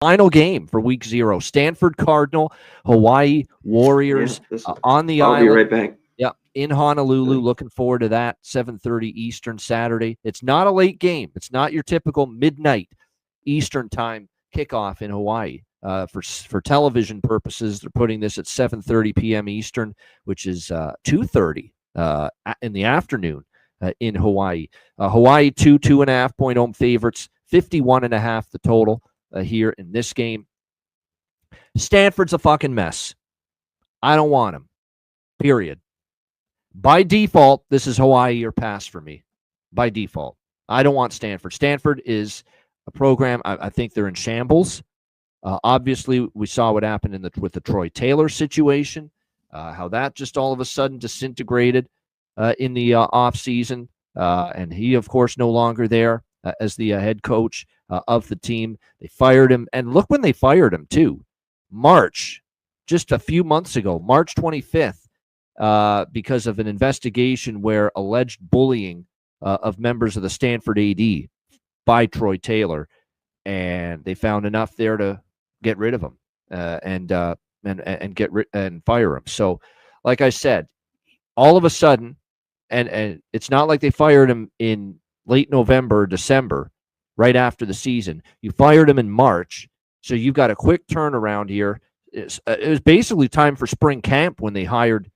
Final game for week 0. Stanford Cardinal, Hawaii Warriors on the island. I'll be right back. Yeah, in Honolulu. Looking forward to that. 7:30 Eastern Saturday. It's not a late game. It's not your typical midnight Eastern time kickoff in Hawaii. For television purposes, they're putting this at 7:30 p.m. Eastern, which is 2:30 in the afternoon in Hawaii. Hawaii 2.5 point home favorites, 51.5 the total here in this game. Stanford's a fucking mess. I don't want him. Period. By default, this is Hawaii or pass for me. By default. I don't want Stanford. Stanford is a program, I think they're in shambles. Obviously, we saw what happened with the Troy Taylor situation, how that just all of a sudden disintegrated in the offseason. And he, of course, no longer there as the head coach of the team. They fired him. And look when they fired him, too. March, just a few months ago, March 25th. Because of an investigation where alleged bullying of members of the Stanford AD by Troy Taylor, and they found enough there to get rid of him and fire him. So, like I said, all of a sudden, and it's not like they fired him in late November or December, right after the season. You fired him in March, so you've got a quick turnaround here. It was basically time for spring camp when they hired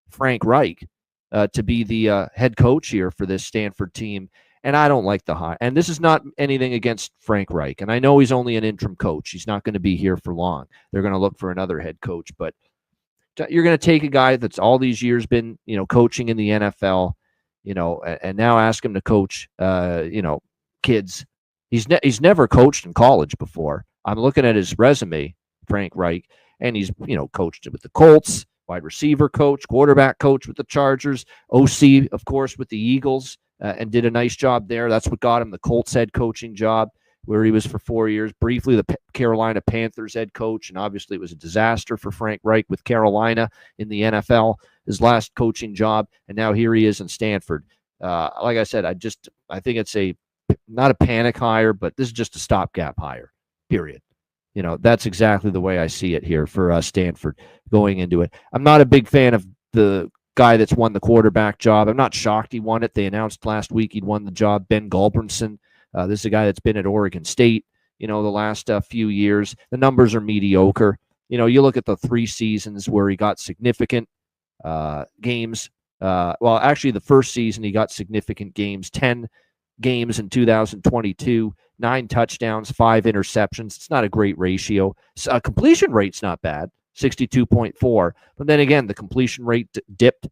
Frank Reich to be the head coach here for this Stanford team. And I don't like the hire. And this is not anything against Frank Reich. And I know he's only an interim coach. He's not going to be here for long. They're going to look for another head coach. But you're going to take a guy that's all these years been, coaching in the NFL, and now ask him to coach, kids. He's never coached in college before. I'm looking at his resume, Frank Reich, and he's, coached with the Colts, wide receiver coach, quarterback coach with the Chargers, OC, of course, with the Eagles, and did a nice job there. That's what got him the Colts head coaching job, where he was for 4 years. Briefly, the Carolina Panthers head coach, and obviously it was a disaster for Frank Reich with Carolina in the NFL, his last coaching job, and now here he is in Stanford. Like I said, I think it's not a panic hire, but this is just a stopgap hire, period. That's exactly the way I see it here for Stanford going into it. I'm not a big fan of the guy that's won the quarterback job. I'm not shocked he won it. They announced last week he'd won the job, Ben Gulbranson. This is a guy that's been at Oregon State, the last few years. The numbers are mediocre. You look at the 3 seasons where he got significant games. Well, actually, the first season he got significant games, 10 games in 2022, 9 touchdowns, 5 interceptions. It's not a great ratio. Completion rate's not bad, 62.4. But then again, the completion rate dipped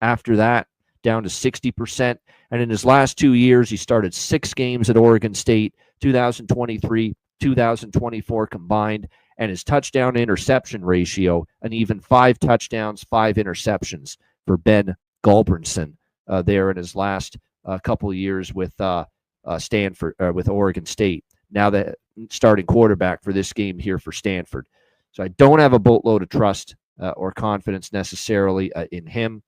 after that down to 60%. And in his last 2 years, he started 6 games at Oregon State, 2023, 2024 combined. And his touchdown interception ratio, an even 5 touchdowns, 5 interceptions for Ben Gulbranson there in his last couple of years with Stanford, with Oregon State. Now the starting quarterback for this game here for Stanford. So I don't have a boatload of trust or confidence necessarily in him.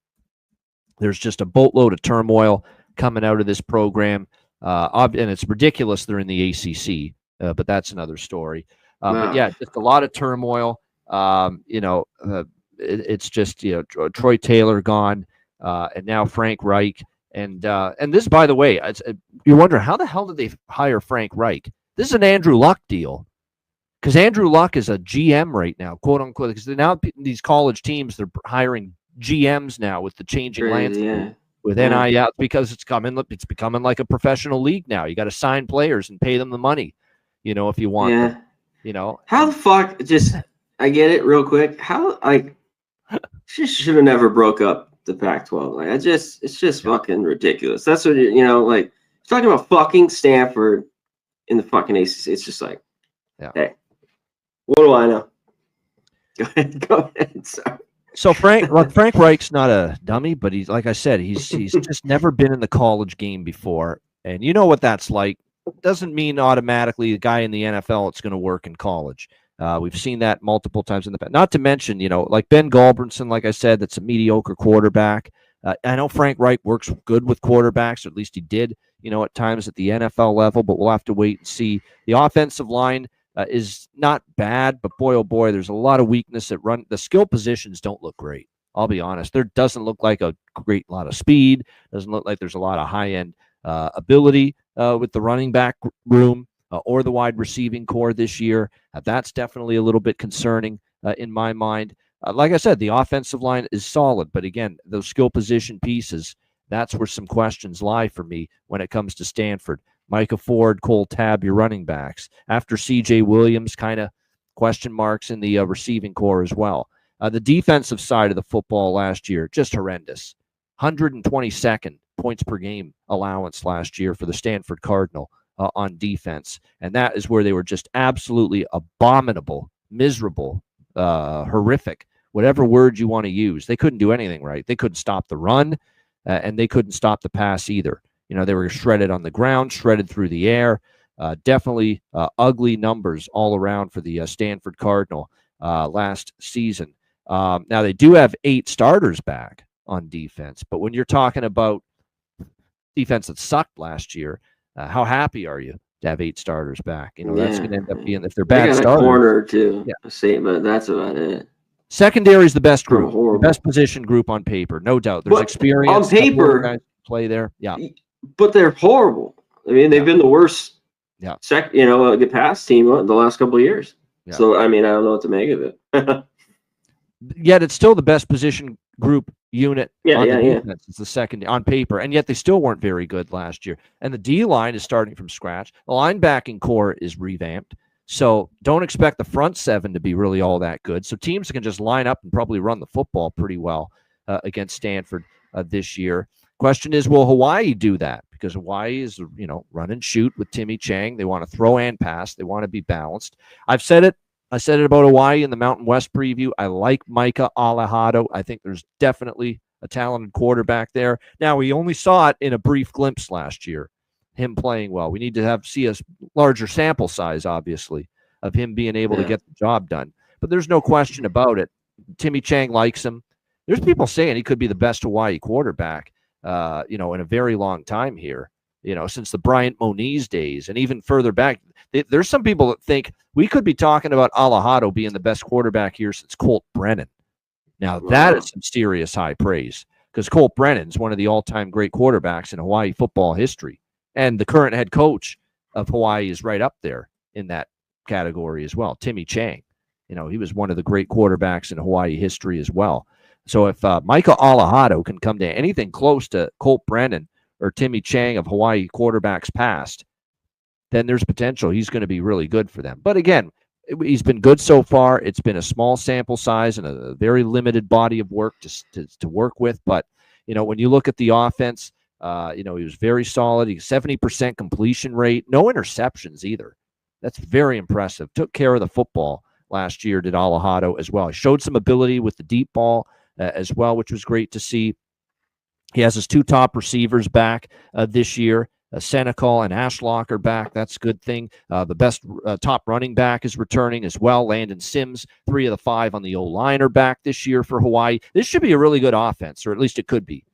There's just a boatload of turmoil coming out of this program. And it's ridiculous they're in the ACC, but that's another story. But yeah, just a lot of turmoil. It's just, Troy Taylor gone, and now Frank Reich. And this, by the way, you wonder, how the hell did they hire Frank Reich? This is an Andrew Luck deal, because Andrew Luck is a GM right now, quote unquote, because now these college teams, they're hiring GMs now with the changing landscape with NIL, because it's becoming like a professional league now. You got to sign players and pay them the money, if you want them, How the fuck, I get it real quick. How, she should have never broke up the Pac-12. It's just fucking ridiculous. That's what talking about fucking Stanford in the fucking ACC. It's just like, hey, what do I know? Go ahead. Sorry. So Frank Reich's not a dummy, but he's, like I said, he's just never been in the college game before, and you know what that's like. Doesn't mean automatically the guy in the NFL it's going to work in college. We've seen that multiple times in the past. Not to mention, like Ben Gulbranson, like I said, that's a mediocre quarterback. I know Frank Reich works good with quarterbacks, or at least he did, at times at the NFL level, but we'll have to wait and see. The offensive line, is not bad, but boy, oh boy, there's a lot of weakness at run. The skill positions don't look great. I'll be honest. There doesn't look like a great lot of speed. Doesn't look like there's a lot of high-end ability with the running back room or the wide receiving core this year. That's definitely a little bit concerning in my mind. Like I said, the offensive line is solid, but again, those skill position pieces, that's where some questions lie for me when it comes to Stanford. Micah Ford, Cole Tabb, your running backs. After C.J. Williams, kind of question marks in the receiving core as well. The defensive side of the football last year, just horrendous. 122nd points per game allowance last year for the Stanford Cardinal on defense. And that is where they were just absolutely abominable, miserable, horrific, whatever word you want to use. They couldn't do anything right. They couldn't stop the run, and they couldn't stop the pass either. They were shredded on the ground, shredded through the air. Definitely ugly numbers all around for the Stanford Cardinal last season. Now, they do have 8 starters back on defense, but when you're talking about defense that sucked last year, how happy are you to have 8 starters back? That's going to end up being, if they're bad got starters. A corner or two, but that's about it. Secondary is the best group, the best position group on paper, no doubt. There's experience on paper. Guys play there, yeah. But they're horrible. I mean, they've been the worst. Yeah. Get pass team the last couple of years. Yeah. So I mean, I don't know what to make of it. Yet it's still the best position group unit on the defense. Yeah. It's the second on paper, and yet they still weren't very good last year. And the D line is starting from scratch. The linebacking core is revamped, so don't expect the front 7 to be really all that good. So teams can just line up and probably run the football pretty well against Stanford this year. Question is, will Hawaii do that? Because Hawaii is, run and shoot with Timmy Chang. They want to throw and pass. They want to be balanced. I've said it. I said it about Hawaii in the Mountain West preview. I like Micah Alejado. I think there's definitely a talented quarterback there. Now, we only saw it in a brief glimpse last year, him playing well. We need to see a larger sample size, obviously, of him being able to get the job done. But there's no question about it. Timmy Chang likes him. There's people saying he could be the best Hawaii quarterback, in a very long time here, since the Bryant Moniz days and even further back. There's some people that think we could be talking about Alejado being the best quarterback here since Colt Brennan. Now, that is some serious high praise, because Colt Brennan's one of the all-time great quarterbacks in Hawaii football history. And the current head coach of Hawaii is right up there in that category as well, Timmy Chang. He was one of the great quarterbacks in Hawaii history as well. So if Micah Alejado can come to anything close to Colt Brennan or Timmy Chang of Hawaii quarterbacks past, then there's potential he's going to be really good for them. But again, he's been good so far. It's been a small sample size and a very limited body of work to work with. But, when you look at the offense, he was very solid. He's 70% completion rate, no interceptions either. That's very impressive. Took care of the football last year, did Alejado as well. He showed some ability with the deep ball as well, which was great to see. He has his 2 top receivers back this year. Senecal and Ashlock are back. That's a good thing. The best top running back is returning as well. Landon Sims, 3 of the 5 on the O-line are back this year for Hawaii. This should be a really good offense, or at least it could be.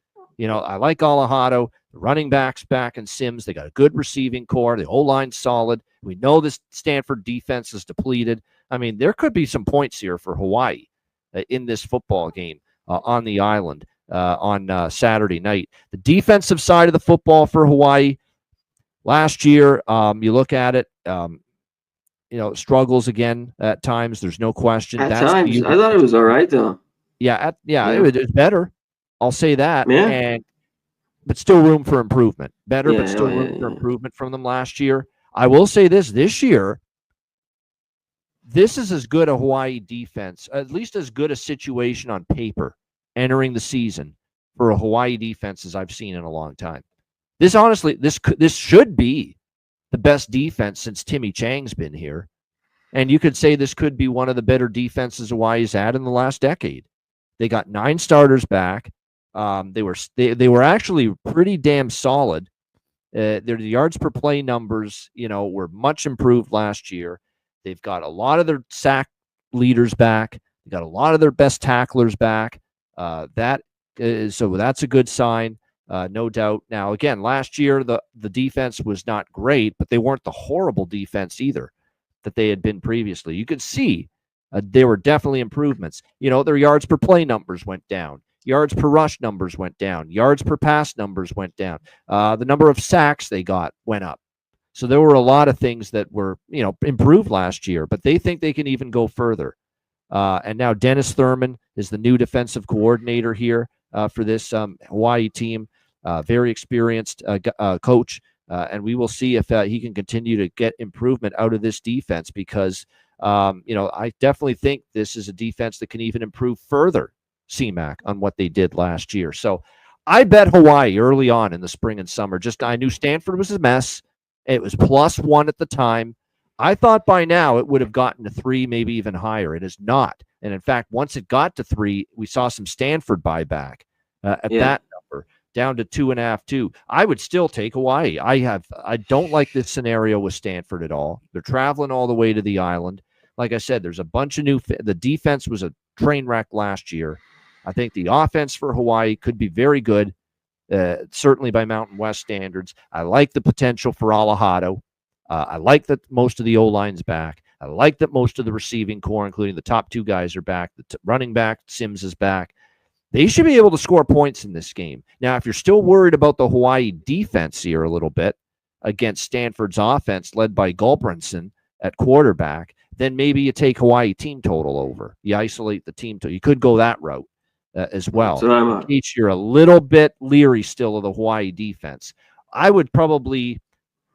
I like Alejado. The running backs back and Sims. They got a good receiving core. The O-line's solid. We know this Stanford defense is depleted. I mean, there could be some points here for Hawaii in this football game on the island on Saturday night. The defensive side of the football for Hawaii, last year, you look at it, struggles again at times. There's no question. At times, I thought it was all right though. Yeah. It was better. I'll say that. Yeah. But still room for improvement. Better, but still room for improvement from them last year. I will say this year, this is as good a Hawaii defense, at least as good a situation on paper entering the season for a Hawaii defense as I've seen in a long time. This honestly, this should be the best defense since Timmy Chang's been here. And you could say this could be one of the better defenses Hawaii's had in the last decade. They got 9 starters back. They were actually pretty damn solid. Their yards per play numbers, were much improved last year. They've got a lot of their sack leaders back. They got a lot of their best tacklers back. So that's a good sign. No doubt. Now, again, last year, the defense was not great, but they weren't the horrible defense either. that they had been previously. You could see there were definitely improvements. Their yards per play numbers went down. Yards per rush numbers went down. Yards per pass numbers went down. The number of sacks they got went up. So there were a lot of things that were, improved last year, but they think they can even go further. And now Dennis Thurman is the new defensive coordinator here for this Hawaii team. Very experienced coach. And we will see if he can continue to get improvement out of this defense because, I definitely think this is a defense that can even improve further, CMAC, on what they did last year. So I bet Hawaii early on in the spring and summer. I knew Stanford was a mess. It was +1 at the time. I thought by now it would have gotten to 3, maybe even higher. It is not. And in fact, once it got to 3, we saw some Stanford buyback at that number, down to 2.5, 2. I would still take Hawaii. I don't like this scenario with Stanford at all. They're traveling all the way to the island. Like I said, there's a bunch of the defense was a train wreck last year. I think the offense for Hawaii could be very good, certainly by Mountain West standards. I like the potential for Alahado. I like that most of the O-line's back. I like that most of the receiving core, including the top 2 guys, are back. The running back, Sims, is back. They should be able to score points in this game. Now, if you're still worried about the Hawaii defense here a little bit against Stanford's offense led by Gulbranson at quarterback, then maybe you take Hawaii team total over. You isolate the team total. You could go that route as well. So in case you're a little bit leery still of the Hawaii defense, I would probably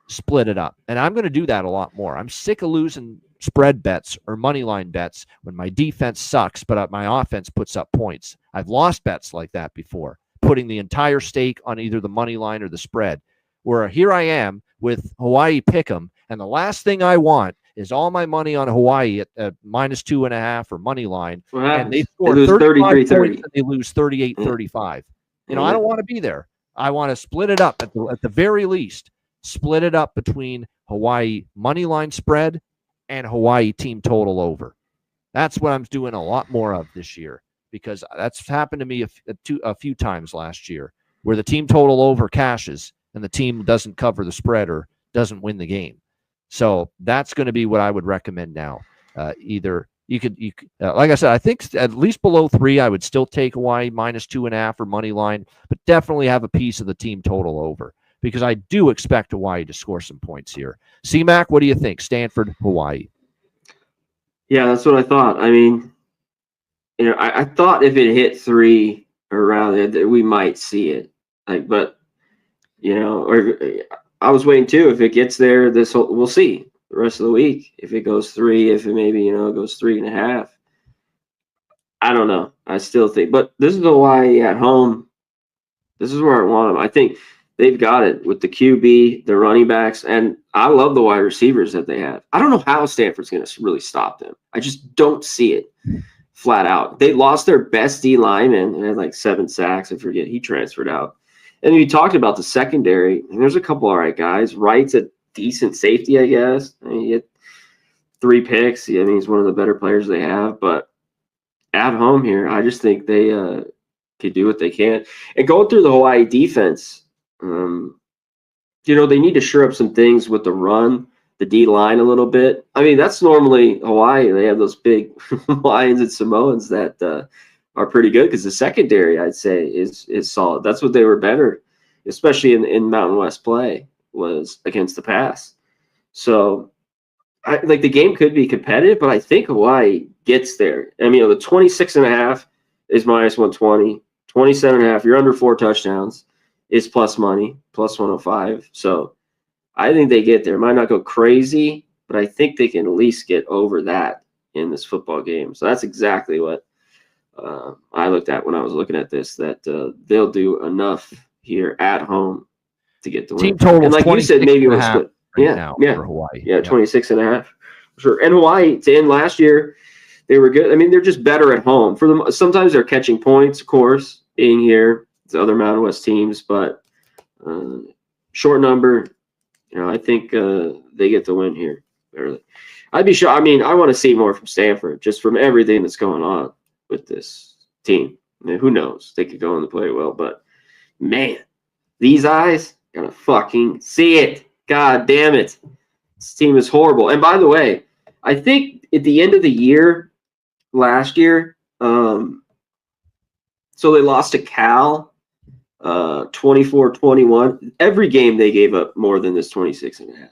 split it up. And I'm going to do that a lot more. I'm sick of losing spread bets or money line bets when my defense sucks, but my offense puts up points. I've lost bets like that before, putting the entire stake on either the money line or the spread, where here I am with Hawaii pick'em, and the last thing I want is all my money on Hawaii at -2.5 or money line, and they score 35 points and they lose 38-35. I don't want to be there. I want to split it up at the very least. Split it up between Hawaii money line spread and Hawaii team total over. That's what I'm doing a lot more of this year because that's happened to me a few times last year where the team total over cashes and the team doesn't cover the spread or doesn't win the game. So that's going to be what I would recommend now. Either you could like I said, I think at least below 3, I would still take Hawaii -2.5 or money line, but definitely have a piece of the team total over, because I do expect Hawaii to score some points here. CMAC, what do you think? Stanford, Hawaii. Yeah, that's what I thought. I mean, I thought if it hit 3 around it, that we might see it. But or I was waiting too. If it gets there, we'll see the rest of the week. If it goes 3, if it maybe goes 3.5. I don't know. I still think, but this is Hawaii at home. This is where I want them. I think they've got it with the QB, the running backs, and I love the wide receivers that they have. I don't know how Stanford's going to really stop them. I just don't see it flat out. They lost their best D lineman and had like 7 sacks. I forget. He transferred out. And you talked about the secondary, and there's a couple all right guys. Wright's a decent safety, I guess. I mean, he had 3 picks. I mean, he's one of the better players they have. But at home here, I just think they could do what they can. And going through the Hawaii defense, they need to shore up some things with the run, the D line a little bit. I mean, that's normally Hawaii. They have those big Lions and Samoans that are pretty good because the secondary, I'd say, is solid. That's what they were better, especially in Mountain West play, was against the pass. So, the game could be competitive, but I think Hawaii gets there. I mean, the 26.5 is -120, 27.5. You're under 4 touchdowns. Is plus money, plus 105. So I think they get there. Might not go crazy, but I think they can at least get over that in this football game. So that's exactly what I looked at when I was looking at this, that they'll do enough here at home to get the win. Team total, and like you said, maybe we'll split. Now for Hawaii. Yeah, 26.5. Sure. And Hawaii, to end last year, they were good. I mean, they're just better at home. For them, sometimes they're catching points, of course, being here. The other Mountain West teams, but short number, I think they get the win here. Barely. I'd be sure. I mean, I want to see more from Stanford, just from everything that's going on with this team. I mean, who knows? They could go on to play well, but man, these eyes gotta fucking see it. God damn it, this team is horrible. And by the way, I think at the end of the year, last year, so they lost to Cal 24-21. Every game they gave up more than this 26.5.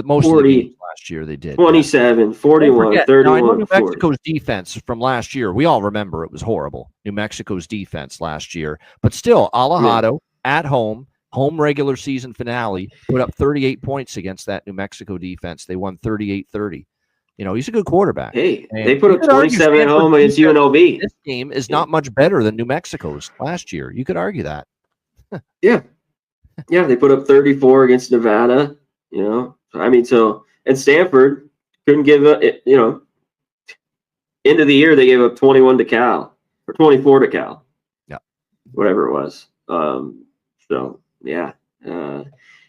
Most 40, of the games last year they did. 27, Yeah. 41, 31, now, I know New 40. Mexico's defense from last year, we all remember it was horrible. New Mexico's defense last year. But still, Alejado at home regular season finale, put up 38 points against that New Mexico defense. They won 38-30. He's a good quarterback. Hey, and they put up 27 at home against UNLV. This game is not much better than New Mexico's last year. You could argue that. Yeah, they put up 34 against Nevada. And Stanford couldn't give up. End of the year they gave up 21 to Cal or 24 to Cal. Yeah, whatever it was.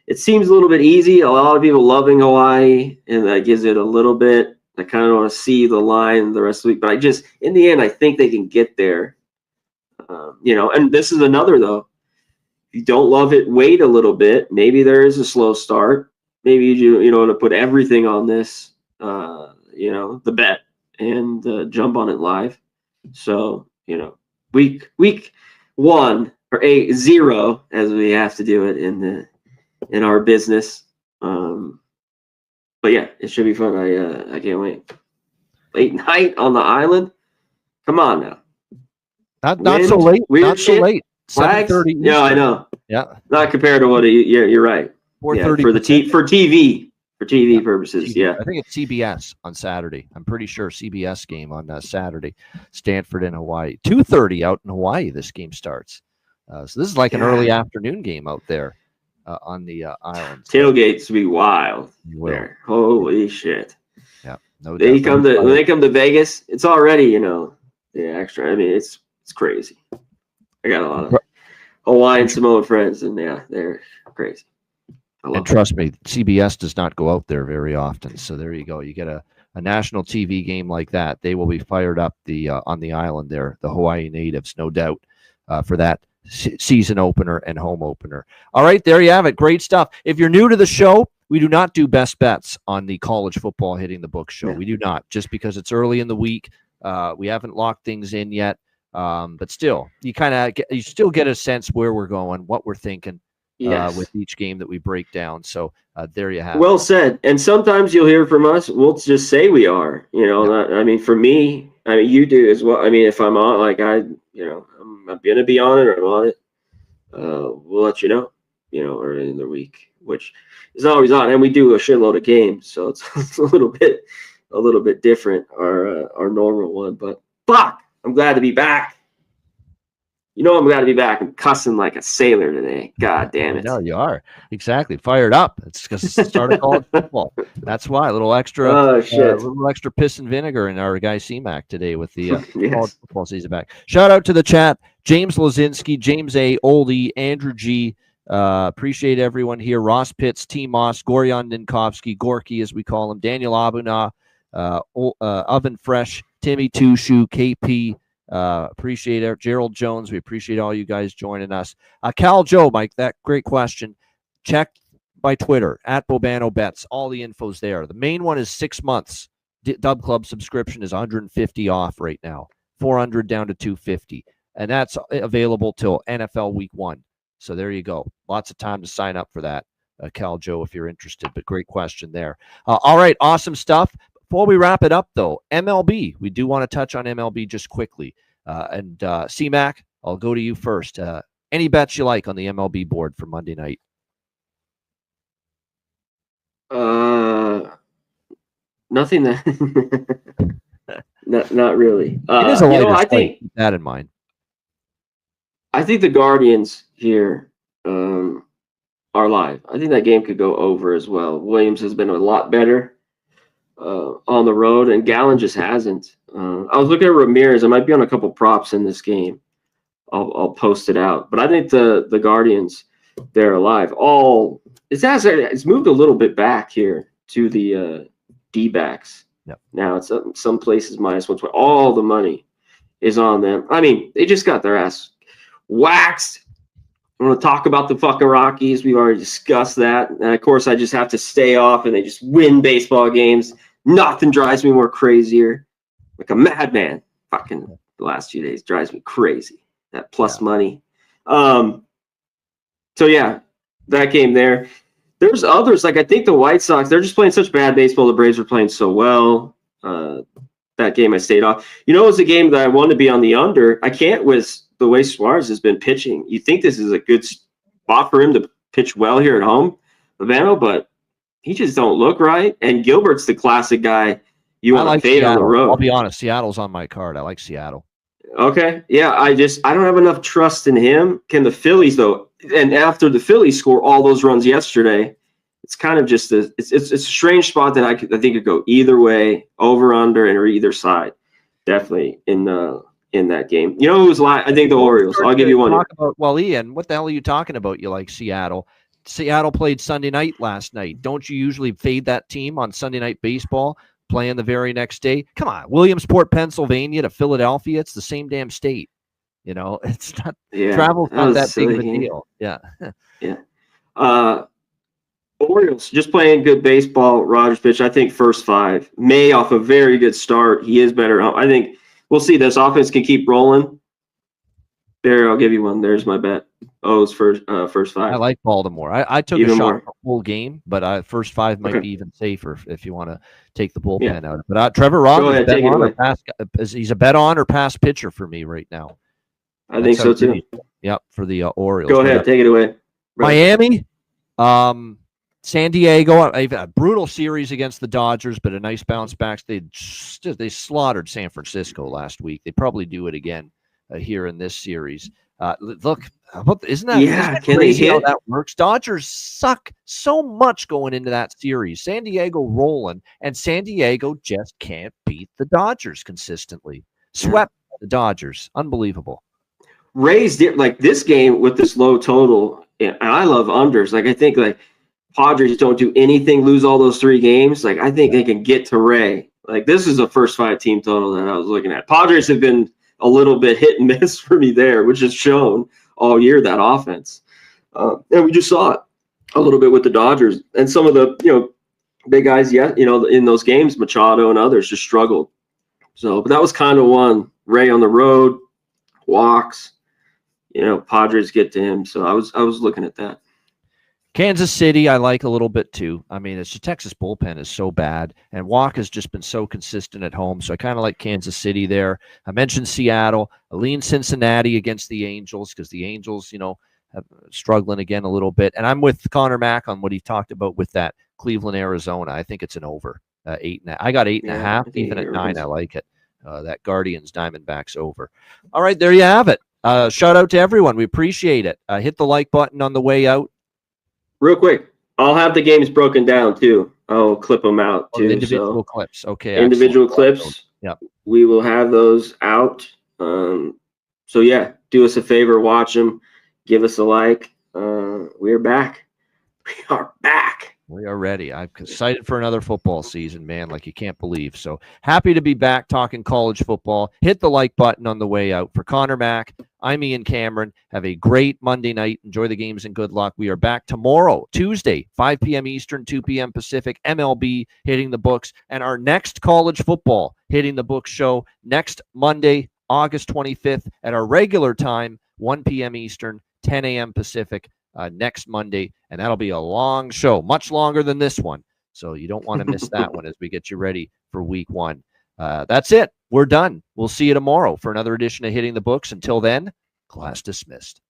It seems a little bit easy. A lot of people loving Hawaii, and that gives it a little bit. I kind of want to see the line the rest of the week, but in the end, I think they can get there. And this is another though. If you don't love it, wait a little bit. Maybe there is a slow start. Maybe you want to put everything on this, the bet and jump on it live. So week 1 or 0 as we have to do it in our business. But yeah, it should be fun. I can't wait. Late night on the island. Come on now. Not so late. Not so late. Flags? 7:30. Yeah, I know. Yeah. Not compared to what you're right. 4:30 for TV purposes. TV. Yeah. I think it's CBS on Saturday. I'm pretty sure CBS game on Saturday. Stanford and Hawaii. 2:30 out in Hawaii. This game starts. So this is like an early afternoon game out there on the island. Tailgates will be wild. There. Holy shit. Yeah. No. When they come to Vegas, it's already extra. I mean, it's crazy. I got a lot of Hawaiian Samoan friends, and they're crazy. And trust me, CBS does not go out there very often. So there you go. You get a national TV game like that. They will be fired up on the island there, the Hawaii natives, no doubt, for that season opener and home opener. All right, there you have it. Great stuff. If you're new to the show, we do not do best bets on the college football hitting the book show. We do not, just because it's early in the week. We haven't locked things in yet. But still, you still get a sense where we're going, what we're thinking with each game that we break down. So there you have it. Well said. And sometimes you'll hear from us. We'll just say we are. For me, you do as well. If I'm on, I'm going to be on it or I'm on it. We'll let you know, early in the week, which is always on. And we do a shitload of games, so it's a little bit different our normal one. But fuck. I'm glad to be back. I'm glad to be back. I'm cussing like a sailor today. God damn it. No, you are. Exactly. Fired up. It's because it's the start of college football. That's why. A little extra piss and vinegar in our guy C-Mac today with the college football season back. Shout out to the chat. James Lazinski, James A. Oldie, Andrew G. Appreciate everyone here. Ross Pitts, T. Moss, Goryan Ninkovsky, Gorky as we call him, Daniel Abuna, Oven Fresh, Timmy Tushu, KP, appreciate it. Gerald Jones, we appreciate all you guys joining us. Cal Joe, Mike, that great question. Check my Twitter, at Bobano Bets. All the info's there. The main one is 6 months. Dub Club subscription is $150 off right now. $400 down to $250. And that's available till NFL Week 1. So there you go. Lots of time to sign up for that, Cal Joe, if you're interested. But great question there. All right, awesome stuff. Before we wrap it up, though, MLB. We do want to touch on MLB just quickly. And C-Mac, I'll go to you first. Any bets you like on the MLB board for Monday night? Nothing that not really. It is a lighter slate. Keep that in mind. I think the Guardians here are live. I think that game could go over as well. Williams has been a lot better on the road, and Gallen just hasn't. I was looking at Ramirez. I might be on a couple props in this game. I'll post it out. But I think the Guardians, they're alive. It's moved a little bit back here to the D-backs. Yep. Now it's some places -120. All the money is on them. They just got their ass waxed. I want to talk about the fucking Rockies. We've already discussed that. And of course, I just have to stay off, and they just win baseball games. Nothing drives me more crazier. Like a madman. Fucking the last few days drives me crazy. That plus money. So yeah, that game there. There's others. Like I think the White Sox, they're just playing such bad baseball. The Braves are playing so well. That game I stayed off. You know, it was a game that I wanted to be on the under. I can't with the way Suarez has been pitching. You think this is a good spot for him to pitch well here at home, Havana, but he just don't look right. And Gilbert's the classic guy you want to fade on the road. I'll be honest, Seattle's on my card. I like Seattle. Okay. Yeah, I don't have enough trust in him. Can the Phillies, though? And after the Phillies score all those runs yesterday, it's kind of just it's a strange spot that I think could go either way, over, under, and or either side. Definitely in that game. You know who's I think the Orioles. I'll give you one. Well, Ian, what the hell are you talking about? You like Seattle? Seattle played Sunday night last night. Don't you usually fade that team on Sunday Night Baseball, playing the very next day? Come on, Williamsport, Pennsylvania to Philadelphia. It's the same damn state. You know, it's not travel's not that big of a deal. Yeah. Yeah. Orioles just playing good baseball. Rogers pitch. I think first 5. May off a very good start. He is better. I think we'll see. This offense can keep rolling. Barry, I'll give you one. There's my bet. O's first 5. I like Baltimore. I took a shot for a full game, but first 5 might be even safer if you want to take the bullpen out. But Trevor Rogers, he's a bet on or pass pitcher for me right now. I think so too. Yep, for the Orioles. Go ahead, take it away. Miami, San Diego, a brutal series against the Dodgers, but a nice bounce back. They slaughtered San Francisco last week. They probably do it again here in this series. Look, isn't that crazy how that works? Dodgers suck so much going into that series. San Diego rolling, and San Diego just can't beat the Dodgers consistently. Swept the Dodgers. Unbelievable. Rays did like this game with this low total, and I love unders. Like I think like Padres don't do anything, lose all those 3 games. Like I think they can get to Ray. Like this is a first 5 team total that I was looking at. Padres have been a little bit hit and miss for me there, which has shown all year that offense. And we just saw it a little bit with the Dodgers and some of the big guys. In those games, Machado and others just struggled. So, but that was kind of one. Ray on the road, walks. Padres get to him. So I was looking at that. Kansas City, I like a little bit too. I mean, it's the Texas bullpen is so bad, and Walk has just been so consistent at home. So I kind of like Kansas City there. I mentioned Seattle. I lean Cincinnati against the Angels because the Angels, have struggling again a little bit. And I'm with Connor Mack on what he talked about with that Cleveland, Arizona. I think it's an over 8.5. I got 8.5. Even at 9, I like it. That Guardians Diamondbacks over. All right, there you have it. Shout out to everyone. We appreciate it. Hit the like button on the way out. Real quick, I'll have the games broken down too. I'll clip them out too. Individual clips. Okay. Individual clips. Yep. We will have those out. So yeah, do us a favor, watch them, give us a like. We are back. We are back. We are ready. I'm excited for another football season, man, like you can't believe. So happy to be back talking college football. Hit the like button on the way out. For Connor Mack, I'm Ian Cameron. Have a great Monday night. Enjoy the games and good luck. We are back tomorrow, Tuesday, 5 p.m. Eastern, 2 p.m. Pacific, MLB hitting the books. And our next college football hitting the books show next Monday, August 25th at our regular time, 1 p.m. Eastern, 10 a.m. Pacific. Next Monday, and that'll be a long show, much longer than this one. So you don't want to miss that one as we get you ready for week 1. That's it. We're done. We'll see you tomorrow for another edition of Hitting the Books. Until then, class dismissed.